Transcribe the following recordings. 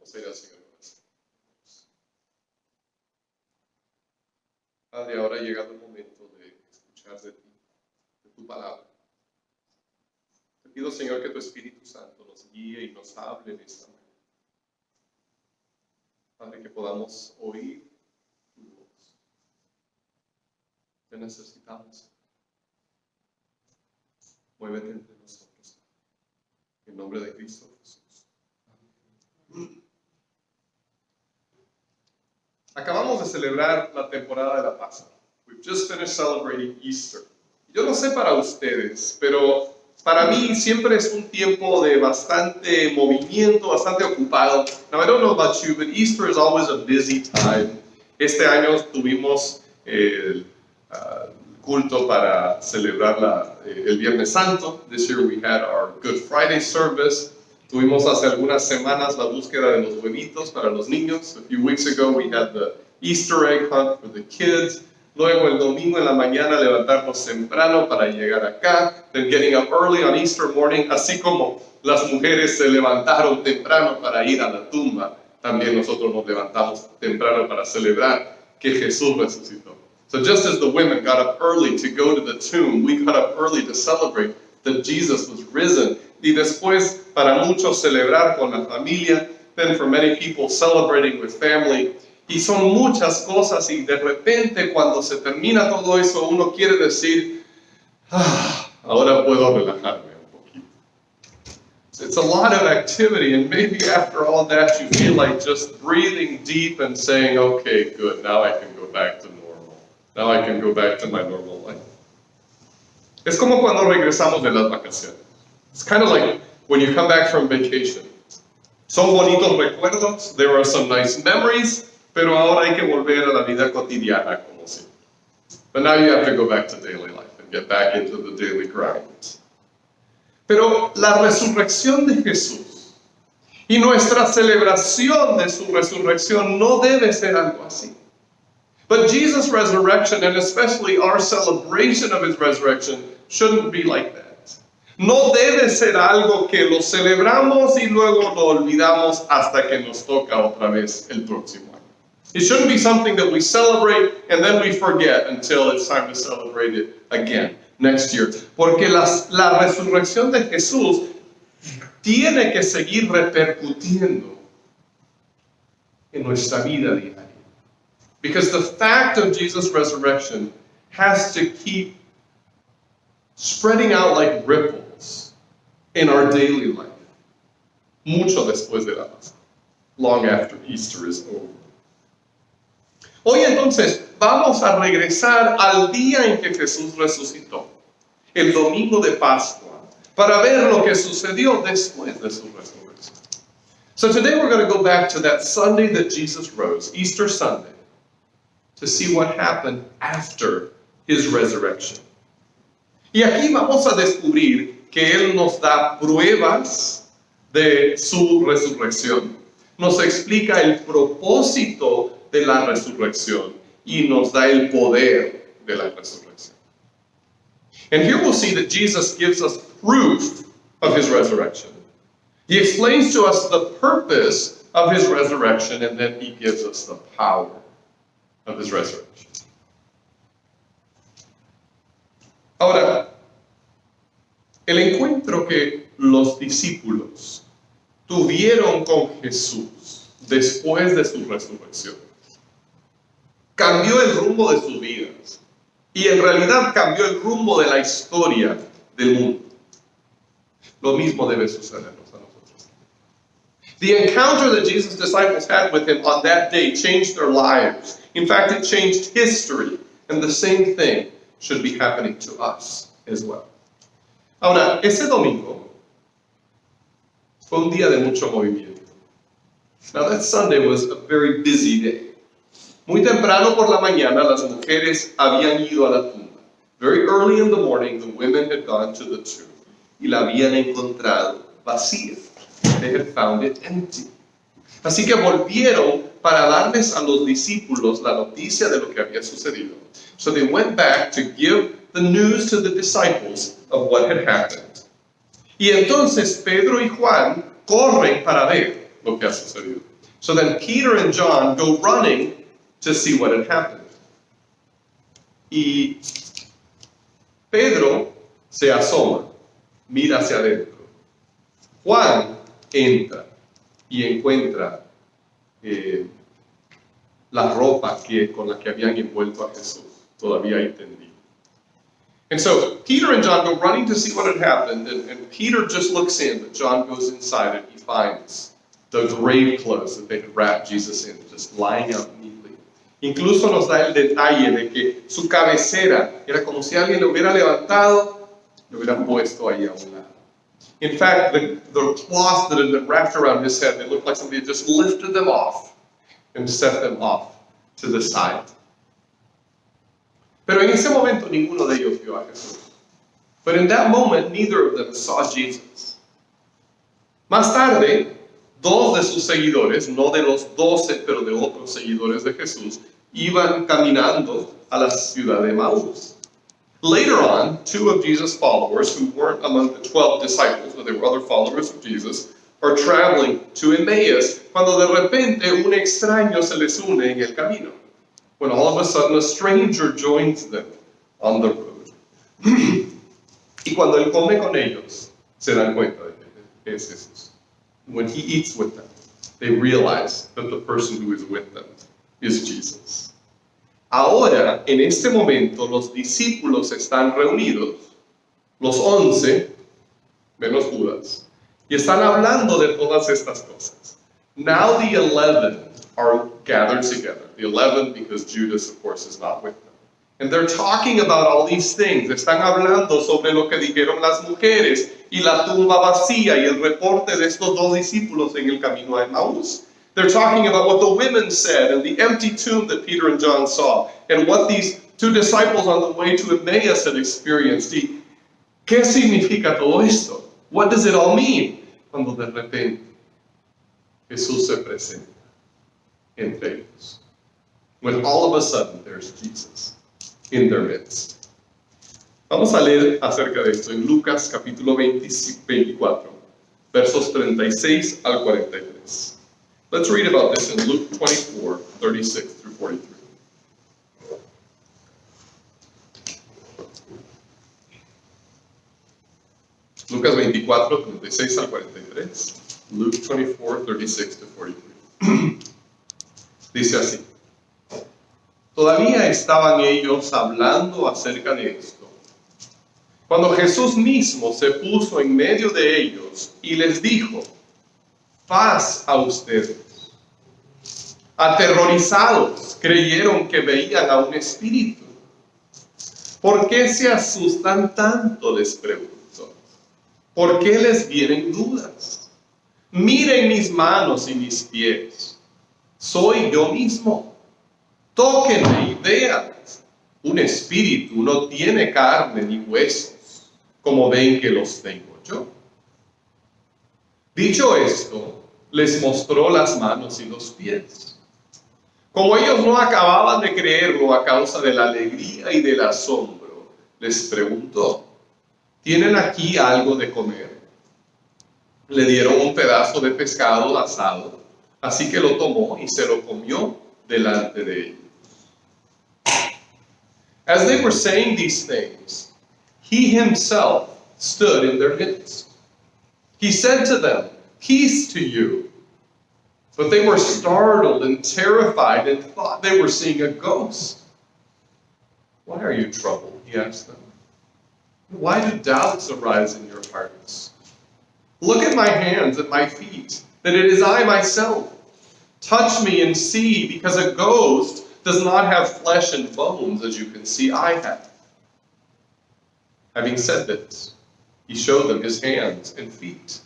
Vamos a ir al Señor con eso. Padre, ahora ha llegado el momento de escuchar de ti, de tu palabra. Te pido, Señor, que tu Espíritu Santo nos guíe y nos hable en esta mañana. Padre, que podamos oír tu voz. Te necesitamos. Muévete entre nosotros. En nombre de Cristo Jesús. Amén. Acabamos de celebrar la temporada de la Pascua. We've just finished celebrating Easter. Yo no sé para ustedes, pero para mí siempre es un tiempo de bastante movimiento, bastante ocupado. Now, I don't know about you, but Easter is always a busy time. Este año tuvimos el culto para celebrar el Viernes Santo. This year we had our Good Friday service. Tuvimos hace algunas semanas la búsqueda de los huevitos para los niños. A few weeks ago we had the Easter egg hunt for the kids. Luego el domingo en la mañana levantarnos temprano para llegar acá. Then getting up early on Easter morning. Así como las mujeres se levantaron temprano para ir a la tumba, también nosotros nos levantamos temprano para celebrar que Jesús resucitó. So just as the women got up early to go to the tomb, we got up early to celebrate that Jesus was risen. Y después, para muchos, celebrar con la familia. Then for many people, celebrating with family. Y son muchas cosas y de repente cuando se termina todo eso, uno quiere decir, ahora puedo relajarme un poquito. It's a lot of activity, and maybe after all that you feel like just breathing deep and saying, okay, good, now I can go back to normal. Now I can go back to my normal life. Es como cuando regresamos de las vacaciones. It's kind of like when you come back from vacation. Son bonitos recuerdos, there are some nice memories, pero ahora hay que volver a la vida cotidiana como si. But now you have to go back to daily life and get back into the daily grind. Pero la resurrección de Jesús y nuestra celebración de su resurrección no debe ser algo así. But Jesus' resurrection, and especially our celebration of his resurrection, shouldn't be like that. No debe ser algo que lo celebramos y luego lo olvidamos hasta que nos toca otra vez el próximo año. It shouldn't be something that we celebrate and then we forget until it's time to celebrate it again next year. Porque la resurrección de Jesús tiene que seguir repercutiendo en nuestra vida diaria. Because the fact of Jesus' resurrection has to keep spreading out like ripples in our daily life. Mucho después de la Pascua. Long after Easter is over. Hoy entonces vamos a regresar al día en que Jesús resucitó, el domingo de Pascua, para ver lo que sucedió después de su resurrección. So today we're going to go back to that Sunday that Jesus rose, Easter Sunday, to see what happened after his resurrection. Y aquí vamos a descubrir que Él nos da pruebas de su resurrección, nos explica el propósito de la resurrección y nos da el poder de la resurrección. And here we'll see that Jesus gives us proof of his resurrection. He explains to us the purpose of his resurrection, and then he gives us the power of his resurrection. Ahora, el encuentro que los discípulos tuvieron con Jesús después de su resurrección cambió el rumbo de sus vidas y en realidad cambió el rumbo de la historia del mundo. Lo mismo debe sucedernos a nosotros. The encounter that Jesus' disciples had with him on that day changed their lives. In fact, it changed history, and the same thing should be happening to us as well. Ahora, ese domingo fue un día de mucho movimiento. Now, that Sunday was a very busy day. Muy temprano por la mañana, las mujeres habían ido a la tumba. Very early in the morning, the women had gone to the tomb. Y la habían encontrado vacía. They had found it empty. Así que volvieron para darles a los discípulos la noticia de lo que había sucedido. So they went back to give the news to the disciples of what had happened. Y entonces Pedro y Juan corren para ver lo que ha sucedido. So then Peter and John go running to see what had happened. Y Pedro se asoma, mira hacia adentro. Juan entra y encuentra la ropa con la que habían envuelto a Jesús, todavía ahí tendido. And so Peter and John go running to see what had happened, and Peter just looks in, but John goes inside and he finds the grave clothes that they had wrapped Jesus in, just lying out neatly. Incluso nos da el detalle de que su cabecera era como si alguien lo hubiera levantado, lo hubiera puesto ahí a un lado. In fact, the cloth that had been wrapped around his head, it looked like somebody had just lifted them off and set them off to the side. Pero en ese momento ninguno de ellos vio a Jesús. But in that moment, neither of them saw Jesus. Más tarde, dos de sus seguidores, no de los 12, pero de otros seguidores de Jesús, iban caminando a la ciudad de Emaús. Later on, two of Jesus' followers, who weren't among the 12 disciples, but they were other followers of Jesus, are traveling to Emmaus, cuando de repente un extraño se les une en el camino. When all of a sudden a stranger joins them on the road. Y cuando él come con ellos, se dan cuenta de que es Jesús. When he eats with them, they realize that the person who is with them is Jesus. Ahora, en este momento, los discípulos están reunidos, los 11, menos Judas, y están hablando de todas estas cosas. Now the 11 are gathered together. The 11 because Judas, of course, is not with them. And they're talking about all these things. Están hablando sobre lo que dijeron las mujeres y la tumba vacía y el reporte de estos dos discípulos en el camino a Emmaús. They're talking about what the women said and the empty tomb that Peter and John saw and what these two disciples on the way to Emmaus had experienced. ¿Y qué significa todo esto? What does it all mean? Cuando de repente Jesús se presenta entre ellos. When all of a sudden there's Jesus in their midst. Vamos a leer acerca de esto en Lucas capítulo 24, versos 36 al 43. Let's read about this in Luke 24, 36 through 43. Lucas 24, 36 al 43. Luke 24, 36 to 43. Dice así. Todavía estaban ellos hablando acerca de esto, cuando Jesús mismo se puso en medio de ellos y les dijo, paz a ustedes. Aterrorizados, creyeron que veían a un espíritu. ¿Por qué se asustan tanto?, les preguntó. ¿Por qué les vienen dudas? Miren mis manos y mis pies. Soy yo mismo. Tóquenme y vean. Un espíritu no tiene carne ni huesos, como ven que los tengo yo. Dicho esto, les mostró las manos y los pies. Como ellos no acababan de creerlo a causa de la alegría y del asombro, les preguntó, ¿tienen aquí algo de comer? Le dieron un pedazo de pescado asado, así que lo tomó y se lo comió delante de ellos. As they were saying these things, he himself stood in their midst. He said to them, peace to you. But they were startled and terrified and thought they were seeing a ghost. Why are you troubled? He asked them. Why do doubts arise in your hearts? Look at my hands and my feet, that it is I myself. Touch me and see, because a ghost does not have flesh and bones, as you can see I have. Having said this, he showed them his hands and feet.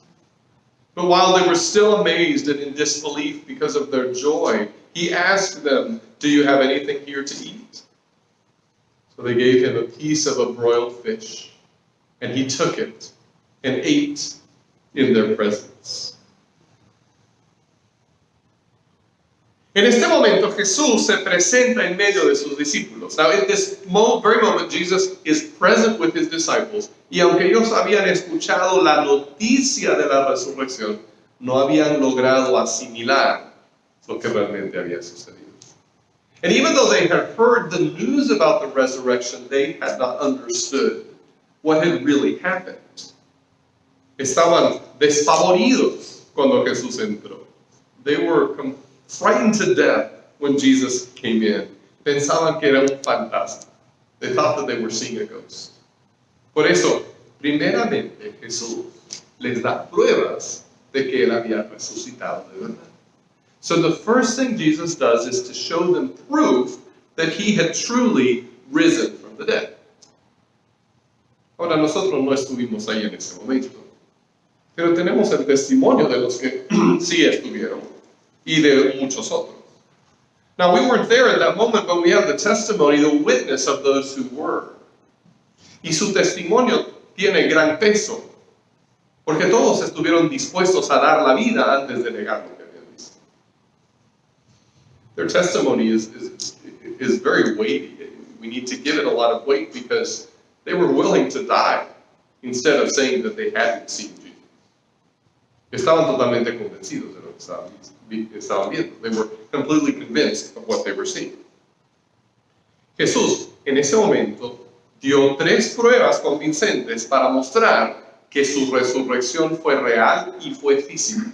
But while they were still amazed and in disbelief because of their joy, he asked them, do you have anything here to eat? So they gave him a piece of a broiled fish, and he took it and ate in their presence. En este momento Jesús se presenta en medio de sus discípulos. Now in this very moment Jesus is present with his disciples, y aunque ellos habían escuchado la noticia de la resurrección, no habían logrado asimilar lo que realmente había sucedido. And even though they had heard the news about the resurrection, they had not understood what had really happened. Estaban despavoridos cuando Jesús entró. They were frightened to death when Jesus came in. Pensaban que era un fantasma. They thought that they were seeing a ghost. Por eso, primeramente, Jesús les da pruebas de que él había resucitado de verdad. So the first thing Jesus does is to show them proof that he had truly risen from the dead. Ahora, nosotros no estuvimos ahí en ese momento, pero tenemos el testimonio de los que sí estuvieron y de muchos otros. Now, we weren't there at that moment, but we have the testimony, the witness of those who were. Y su testimonio tiene gran peso, porque todos estuvieron dispuestos a dar la vida antes de negar lo que habían visto. Their testimony is very weighty. We need to give it a lot of weight because they were willing to die instead of saying that they hadn't seen Jesus. Estaban totalmente convencidos de lo que estaban viendo. They were completely convinced of what they were seeing. Jesús, en ese momento, dio 3 pruebas convincentes para mostrar que su resurrección fue real y fue física.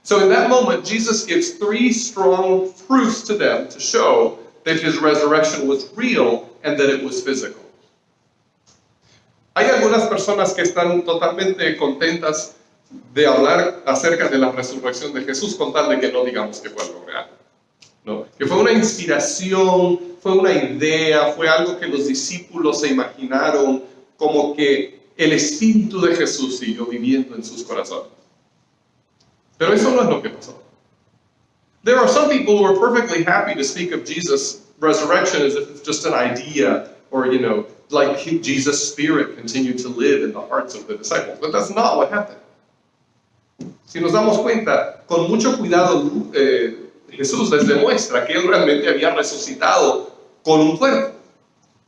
So in that moment, Jesus gives 3 strong proofs to them to show that his resurrection was real and that it was physical. Hay algunas personas que están totalmente contentas de hablar acerca de la resurrección de Jesús con tal de que no digamos que fue algo real. No, que fue una inspiración, fue una idea, fue algo que los discípulos se imaginaron, como que el Espíritu de Jesús siguió viviendo en sus corazones. Pero eso no es lo que pasó. There are some people who are perfectly happy to speak of Jesus' resurrection as if it's just an idea, or, like Jesus' Spirit continued to live in the hearts of the disciples. But that's not what happened. Si nos damos cuenta, con mucho cuidado, Jesús les demuestra que él realmente había resucitado con un cuerpo.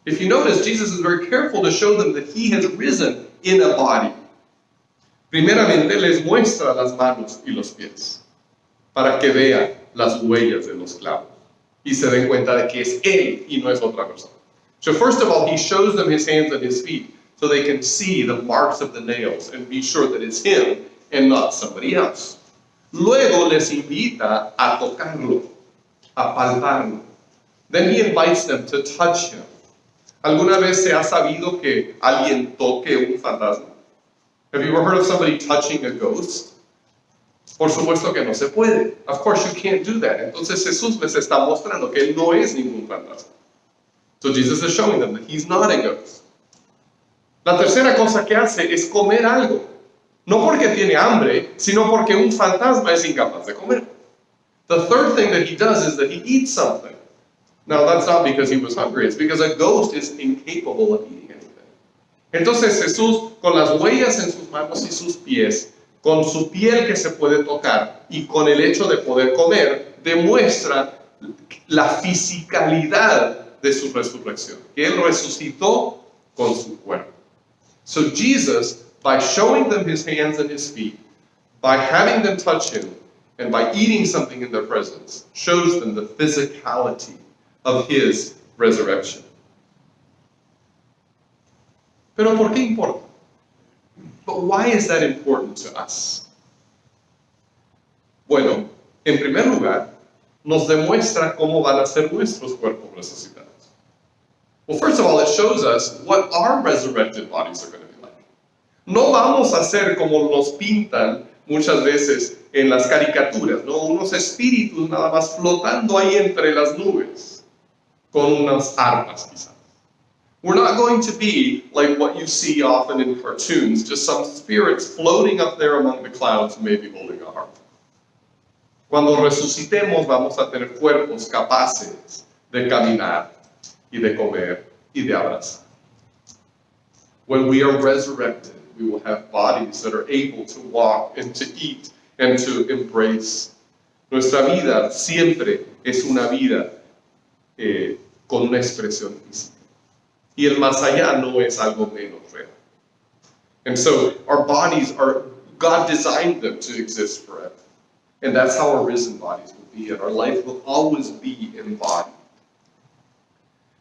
If you notice, Jesus is very careful to show them that he has risen in a body. Primeramente les muestra las manos y los pies, para que vean las huellas de los clavos y se den cuenta de que es él y no es otra persona. So first of all, he shows them his hands and his feet so they can see the marks of the nails and be sure that it's him and not somebody else. Luego les invita a tocarlo, a palparlo. Then he invites them to touch him. ¿Alguna vez se ha sabido que alguien toque un fantasma? Have you ever heard of somebody touching a ghost? Por supuesto que no se puede. Of course you can't do that. Entonces Jesús les está mostrando que él no es ningún fantasma. So Jesus is showing them that he's not a ghost. La tercera cosa que hace es comer algo. No porque tiene hambre, sino porque un fantasma es incapaz de comer. The third thing that he does is that he eats something. Now, that's not because he was hungry. It's because a ghost is incapable of eating anything. Entonces Jesús, con las huellas en sus manos y sus pies, con su piel que se puede tocar y con el hecho de poder comer, demuestra la fisicalidad de su resurrección, que él resucitó con su cuerpo. So Jesus, by showing them his hands and his feet, by having them touch him, and by eating something in their presence, shows them the physicality of his resurrection. Pero ¿por qué importa? But why is that important to us? Bueno, en primer lugar, nos demuestra cómo van a ser nuestros cuerpos resucitados. Well, first of all, it shows us what our resurrected bodies are going to be like. No vamos a ser como nos pintan muchas veces en las caricaturas, ¿no? Unos espíritus nada más flotando ahí entre las nubes, con unas armas quizás. We're not going to be like what you see often in cartoons, just some spirits floating up there among the clouds, maybe holding a harp. Cuando resucitemos vamos a tener cuerpos capaces de caminar y de comer y de abrazar. When we are resurrected, we will have bodies that are able to walk and to eat and to embrace. Nuestra vida siempre es una vida con una expresión física. Y el más allá no es algo menos real. And so our bodies God designed them to exist forever. And that's how our risen bodies will be, and our life will always be embodied.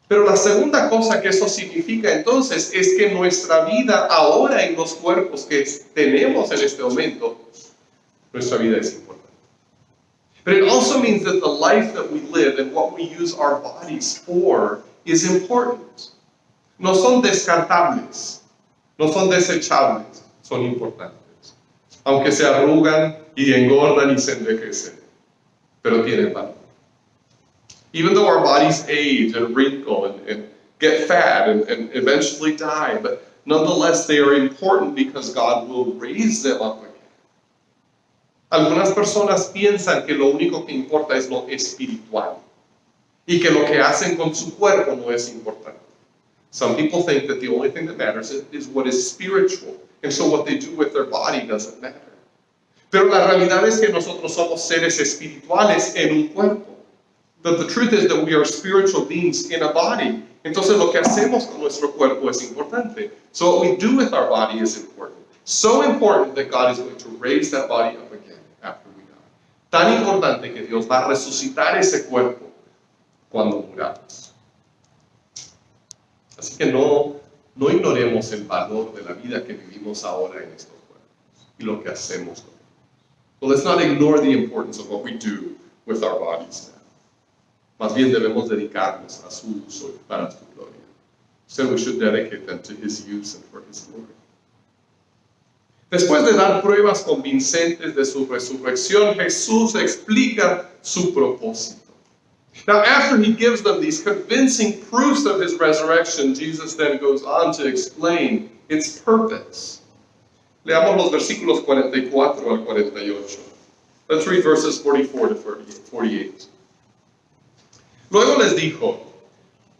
Pero la segunda cosa que eso significa entonces es que nuestra vida ahora en los cuerpos que tenemos en este momento, nuestra vida es importante. But it also means that the life that we live and what we use our bodies for is important. No son descartables, no son desechables, son importantes. Aunque se arrugan y engordan y se envejecen, pero tienen valor. Even though our bodies age and wrinkle and get fat and eventually die, but nonetheless they are important because God will raise them up again. Algunas personas piensan que lo único que importa es lo espiritual y que lo que hacen con su cuerpo no es importante. Some people think that the only thing that matters is what is spiritual, and so what they do with their body doesn't matter. Pero la realidad es que nosotros somos seres espirituales en un cuerpo. But the truth is that we are spiritual beings in a body. Entonces lo que hacemos con nuestro cuerpo es importante. So what we do with our body is important. So important that God is going to raise that body up again after we die. Tan importante que Dios va a resucitar ese cuerpo cuando muramos. Así que no ignoremos el valor de la vida que vivimos ahora en estos cuerpos y lo que hacemos con ellos. So let's not ignore the importance of what we do with our bodies now. Más bien debemos dedicarnos a su uso y para su gloria. So we should dedicate them to His use and for His glory. Después de dar pruebas convincentes de su resurrección, Jesús explica su propósito. Now, after He gives them these convincing proofs of His resurrection, Jesus then goes on to explain its purpose. Leamos los versículos 44 al 48. Let's read verses 44 to 48. Luego les dijo,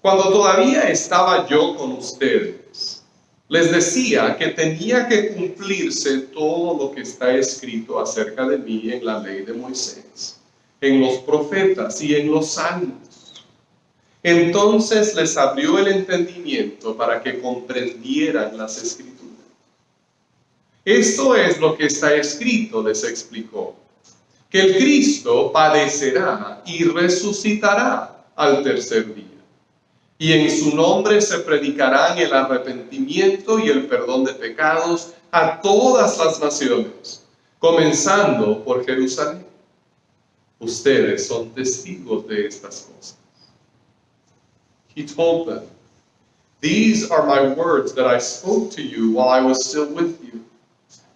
cuando todavía estaba yo con ustedes, les decía que tenía que cumplirse todo lo que está escrito acerca de mí en la ley de Moisés, en los profetas y en los salmos. Entonces les abrió el entendimiento para que comprendieran las escrituras. Esto es lo que está escrito, les explicó, que el Cristo padecerá y resucitará al tercer día. Y en su nombre se predicarán el arrepentimiento y el perdón de pecados a todas las naciones, comenzando por Jerusalén. Ustedes son testigos de estas cosas. He told them, "These are my words that I spoke to you while I was still with you,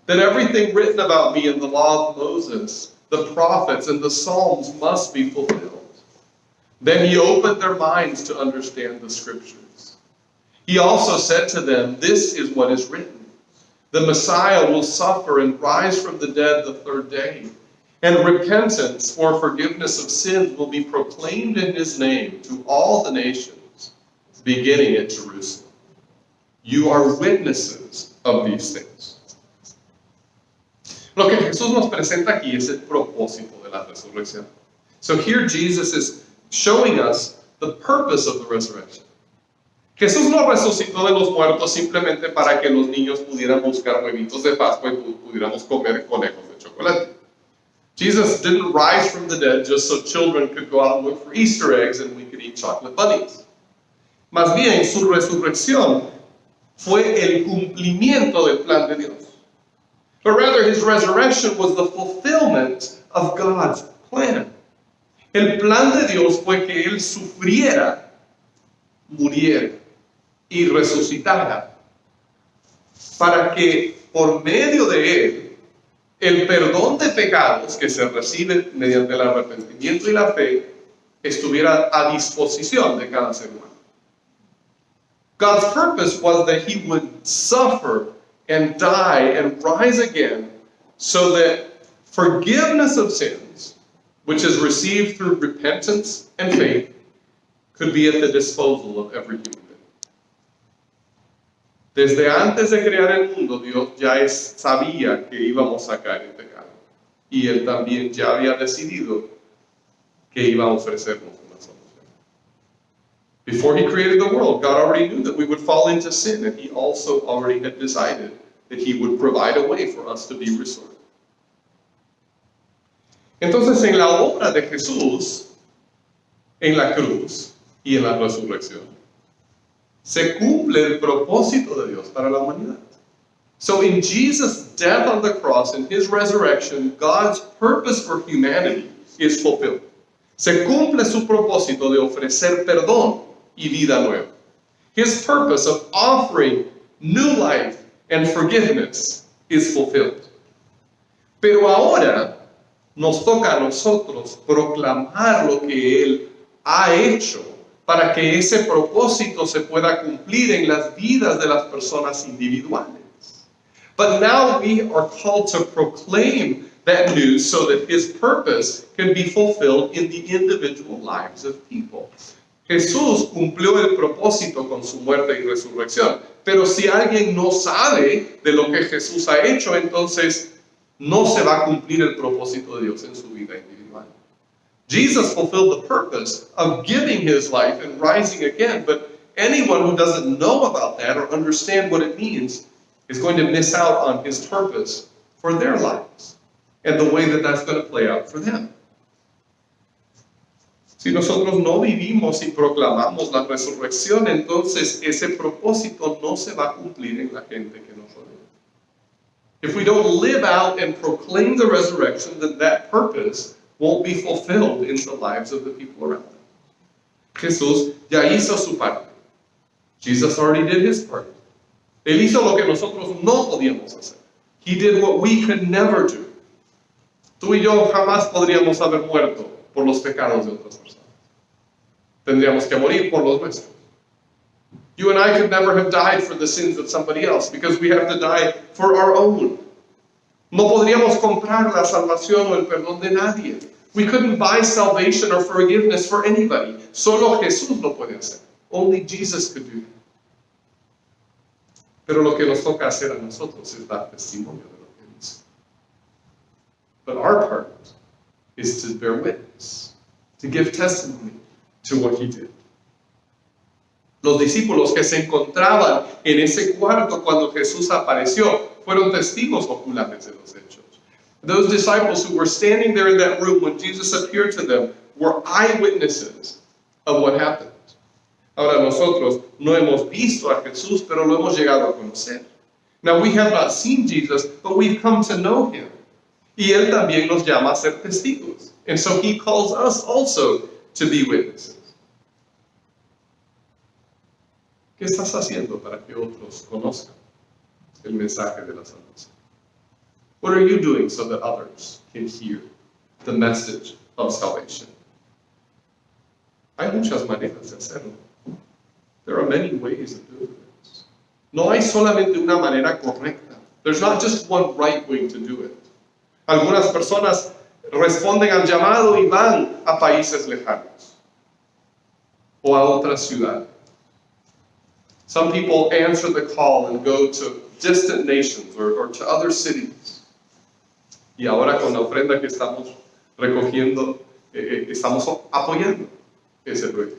that everything written about me in the law of Moses, the prophets, and the Psalms must be fulfilled." Then He opened their minds to understand the Scriptures. He also said to them, "This is what is written. The Messiah will suffer and rise from the dead the third day, and repentance for forgiveness of sins will be proclaimed in His name to all the nations, beginning at Jerusalem. You are witnesses of these things." Lo que Jesús nos presenta aquí es el propósito de la resurrección. So here Jesus is showing us the purpose of the resurrection. Jesús no resucitó de los muertos simplemente para que los niños pudieran buscar huevitos de Pascua y pudiéramos comer conejos de chocolate. Jesus didn't rise from the dead just so children could go out and look for Easter eggs and we could eat chocolate bunnies. Más bien, su resurrección fue el cumplimiento del plan de Dios. But rather, His resurrection was the fulfillment of God's plan. El plan de Dios fue que Él sufriera, muriera y resucitara para que por medio de Él el perdón de pecados que se recibe mediante el arrepentimiento y la fe estuviera a disposición de cada ser humano. God's purpose was that He would suffer and die and rise again so that forgiveness of sins, which is received through repentance and faith, could be at the disposal of every human being. Desde antes de crear el mundo, Dios ya sabía que íbamos a caer en pecado. Y Él también ya había decidido que iba a ofrecernos una solución. Before He created the world, God already knew that we would fall into sin, and He also already had decided that He would provide a way for us to be restored. Entonces, en la obra de Jesús, en la cruz y en la resurrección, se cumple el propósito de Dios para la humanidad. So in Jesus' death on the cross and his resurrection, God's purpose for humanity is fulfilled. Se cumple su propósito de ofrecer perdón y vida nueva. His purpose of offering new life and forgiveness is fulfilled. Pero ahora nos toca a nosotros proclamar lo que Él ha hecho para que ese propósito se pueda cumplir en las vidas de las personas individuales. But now we are called to proclaim that news so that His purpose can be fulfilled in the individual lives of people. Jesús cumplió el propósito con su muerte y resurrección, pero si alguien no sabe de lo que Jesús ha hecho, entonces no se va a cumplir el propósito de Dios en su vida individual. Jesus fulfilled the purpose of giving his life and rising again, but anyone who doesn't know about that or understand what it means is going to miss out on his purpose for their lives and the way that that's going to play out for them. Si nosotros no vivimos y proclamamos la resurrección, entonces ese propósito no se va a cumplir en la gente que nos rodea. If we don't live out and proclaim the resurrection, then that purpose won't be fulfilled in the lives of the people around them. Jesús ya hizo su parte. Jesus already did his part. Él hizo lo que nosotros no podíamos hacer. He did what we could never do. Tú y yo jamás podríamos haber muerto por los pecados de otras personas. Tendríamos que morir por los nuestros. You and I could never have died for the sins of somebody else because we have to die for our own. No podríamos comprar la salvación o el perdón de nadie. We couldn't buy salvation or forgiveness for anybody. Solo Jesús lo puede hacer. Only Jesus could do that. Pero lo que nos toca hacer a nosotros es dar testimonio de lo que hizo. But our part is to bear witness, to give testimony to what he did. Los discípulos que se encontraban en ese cuarto cuando Jesús apareció fueron testigos oculares de los hechos. Those disciples who were standing there in that room when Jesus appeared to them were eyewitnesses of what happened. Ahora nosotros no hemos visto a Jesús, pero lo hemos llegado a conocer. Now we have not seen Jesus, but we've come to know him. Y él también nos llama a ser testigos. And so he calls us also to be witnesses. ¿Qué estás haciendo para que otros conozcan el mensaje de la salvación? What are you doing so that others can hear the message of salvation? Hay muchas maneras de hacerlo. There are many ways of doing this. No hay solamente una manera correcta. There's not just one right way to do it. Algunas personas responden al llamado y van a países lejanos o a otras ciudades. Some people answer the call and go to distant nations or to other cities. Y ahora con la ofrenda que estamos recogiendo, estamos apoyando ese proyecto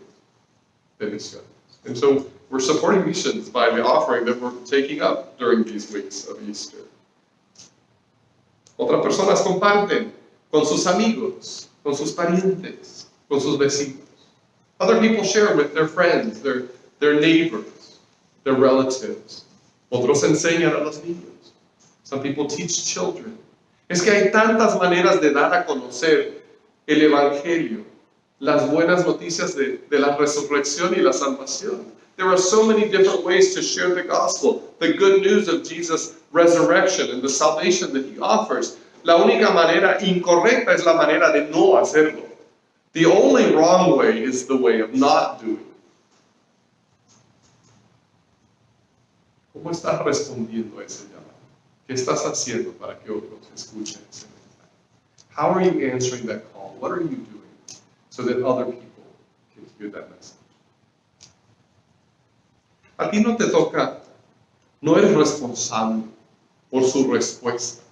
de misiones. And so we're supporting missions by the offering that we're taking up during these weeks of Easter. Otras personas comparten con sus amigos, con sus parientes, con sus vecinos. Other people share with their friends, their neighbors, their relatives. Otros enseñan a los niños. Some people teach children. Es que hay tantas maneras de dar a conocer el Evangelio, las buenas noticias de la resurrección y la salvación. There are so many different ways to share the gospel, the good news of Jesus' resurrection and the salvation that he offers. La única manera incorrecta es la manera de no hacerlo. The only wrong way is the way of not doing it. ¿Cómo estás respondiendo a ese llamado? ¿Qué estás haciendo para que otros escuchen ese mensaje? How are you answering that call? What are you doing so that other people can hear that message? A ti no te toca, no eres responsable por su respuesta.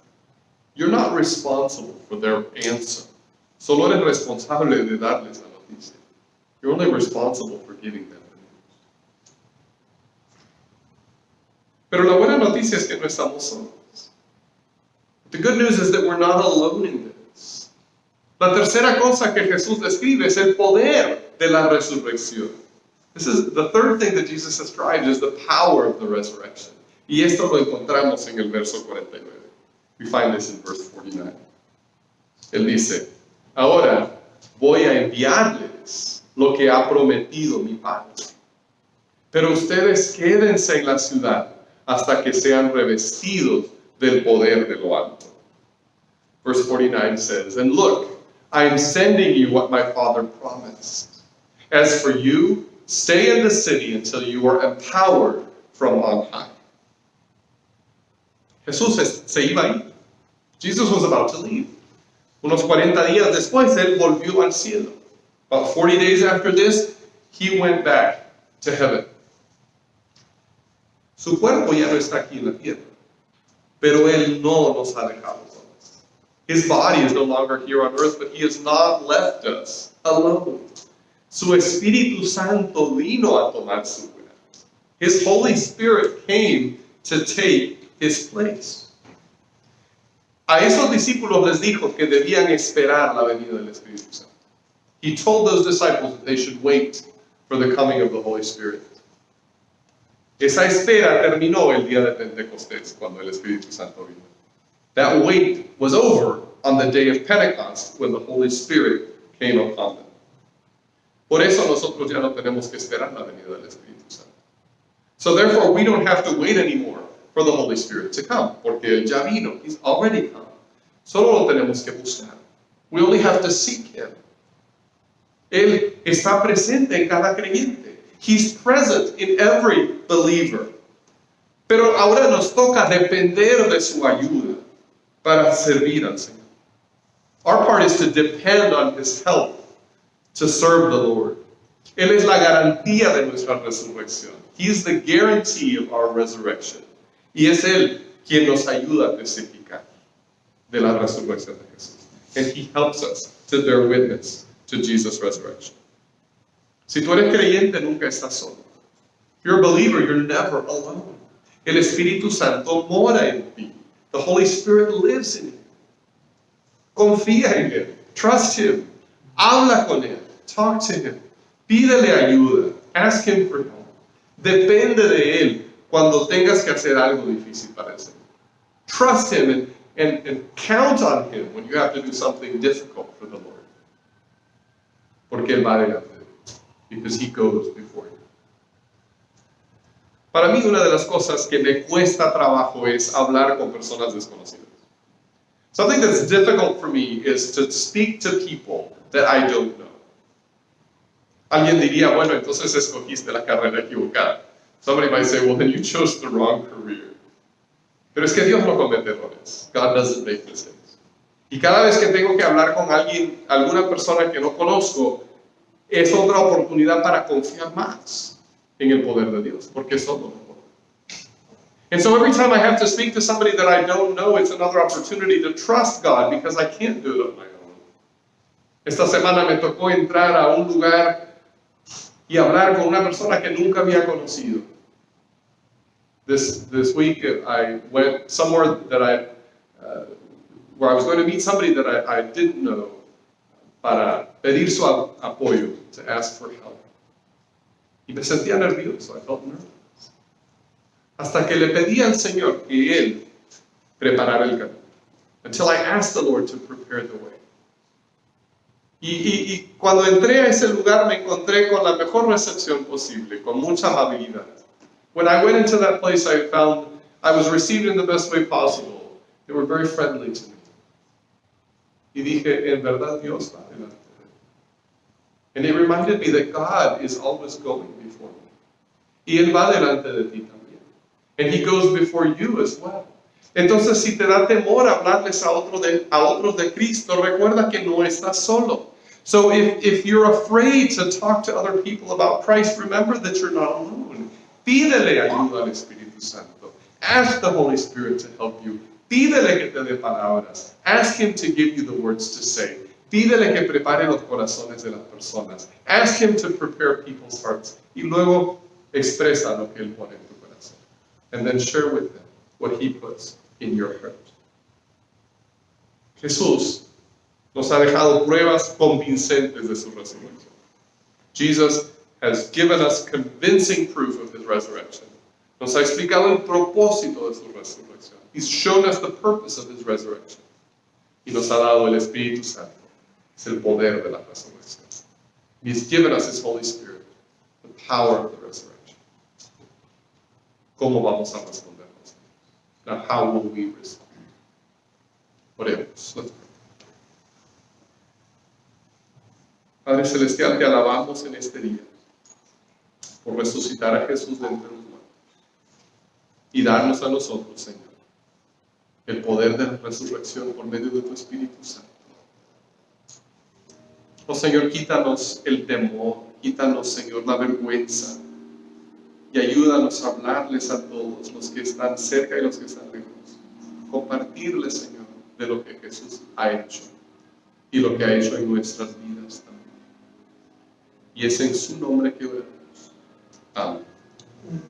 You're not responsible for their answer. Solo eres responsable de darles la noticia. You're only responsible for giving them the news. Pero la buena noticia es que no estamos solos. The good news is that we're not alone in this. La tercera cosa que Jesús describe es el poder de la resurrección. This is the third thing that Jesus describes is the power of the resurrection. Y esto lo encontramos en el verso 49. We find this in verse 49. Él dice, ahora voy a enviarles lo que ha prometido mi Padre. Pero ustedes quédense en la ciudad hasta que sean revestidos del poder de lo alto. Verse 49 says, and look, I am sending you what my Father promised. As for you, stay in the city until you are empowered from on high. Jesús se iba a ir. Jesus was about to leave. Unos 40 días después, él volvió al cielo. About 40 days after this, he went back to heaven. Su cuerpo ya no está aquí en la tierra, pero él no nos ha dejado solos. His body is no longer here on earth, but he has not left us alone. Su Espíritu Santo vino a tomar su lugar. His Holy Spirit came to take his place. A esos discípulos les dijo que debían esperar la venida del Espíritu Santo. He told those disciples that they should wait for the coming of the Holy Spirit. Esa espera terminó el día de Pentecostés, cuando el Espíritu Santo vino. That wait was over on the day of Pentecost, when the Holy Spirit came upon them. Por eso nosotros ya no tenemos que esperar la venida del Espíritu Santo. So therefore, we don't have to wait anymore for the Holy Spirit to come, porque Él ya vino. He's already come. Solo lo tenemos que buscar. We only have to seek Him. Él está presente en cada creyente. He's present in every believer. Pero ahora nos toca depender de su ayuda para servir al Señor. Our part is to depend on His help to serve the Lord. Él es la garantía de nuestra resurrección. He is the guarantee of our resurrection. Y es Él quien nos ayuda a testificar de la resurrección de Jesús. And He helps us to bear witness to Jesus' resurrection. Si tú eres creyente, nunca estás solo. If you're a believer, you're never alone. El Espíritu Santo mora en ti. The Holy Spirit lives in you. Confía en Él. Trust Him. Habla con Él. Talk to Him. Pídele ayuda. Ask Him for help. Depende de Él cuando tengas que hacer algo difícil para el Señor. Trust Him and count on Him when you have to do something difficult for the Lord. Porque Él va delante de ti. Because He goes before you. Para mí, una de las cosas que me cuesta trabajo es hablar con personas desconocidas. Something that's difficult for me is to speak to people that I don't know. Alguien diría, bueno, entonces escogiste la carrera equivocada. Somebody might say, well, then you chose the wrong career. Pero es que Dios no comete errores. God doesn't make mistakes. Y cada vez que tengo que hablar con alguien, alguna persona que no conozco, es otra oportunidad para confiar más en el poder de Dios, porque solo no puedo. And so every time I have to speak to somebody that I don't know, it's another opportunity to trust God, because I can't do it on my own. Esta semana me tocó entrar a un lugar y hablar con una persona que nunca había conocido. This week I went somewhere that where I was going to meet somebody that I didn't know para pedir su apoyo, to ask for help. Y me sentía nervioso, I felt nervous. Hasta que le pedí al Señor que Él preparara el camino. Until I asked the Lord to prepare the way. Y cuando entré a ese lugar me encontré con la mejor recepción posible, con mucha amabilidad. When I went into that place, I found I was received in the best way possible. They were very friendly to me. Y dije, en verdad Dios va delante de mí. And it reminded me that God is always going before me. Y Él va delante de ti también. And He goes before you as well. Entonces, si te da temor hablarles a otros de Cristo, recuerda que no estás solo. So if you're afraid to talk to other people about Christ, remember that you're not alone. Pídele ayuda al Espíritu Santo. Ask the Holy Spirit to help you. Pídele que te dé palabras. Ask Him to give you the words to say. Pídele que prepare los corazones de las personas. Ask Him to prepare people's hearts. Y luego expresa lo que Él pone en tu corazón. And then share with Him what He puts in your heart. Jesús Nos ha dejado pruebas convincentes de su resurrección. Jesus has given us convincing proof of his resurrection. Nos ha explicado el propósito de su resurrección. He's shown us the purpose of his resurrection. Y nos ha dado el Espíritu Santo. Es el poder de la resurrección. He's given us his Holy Spirit, the power of the resurrection. ¿Cómo vamos a responder? Now, how will we respond? Oremos. Let's pray. Padre Celestial, te alabamos en este día por resucitar a Jesús de entre los muertos y darnos a nosotros, Señor, el poder de la resurrección por medio de tu Espíritu Santo. Oh Señor, quítanos el temor, quítanos, Señor, la vergüenza y ayúdanos a hablarles a todos los que están cerca y los que están lejos. Compartirles, Señor, de lo que Jesús ha hecho y lo que ha hecho en nuestras vidas también. Y es en su nombre que oramos. Amén.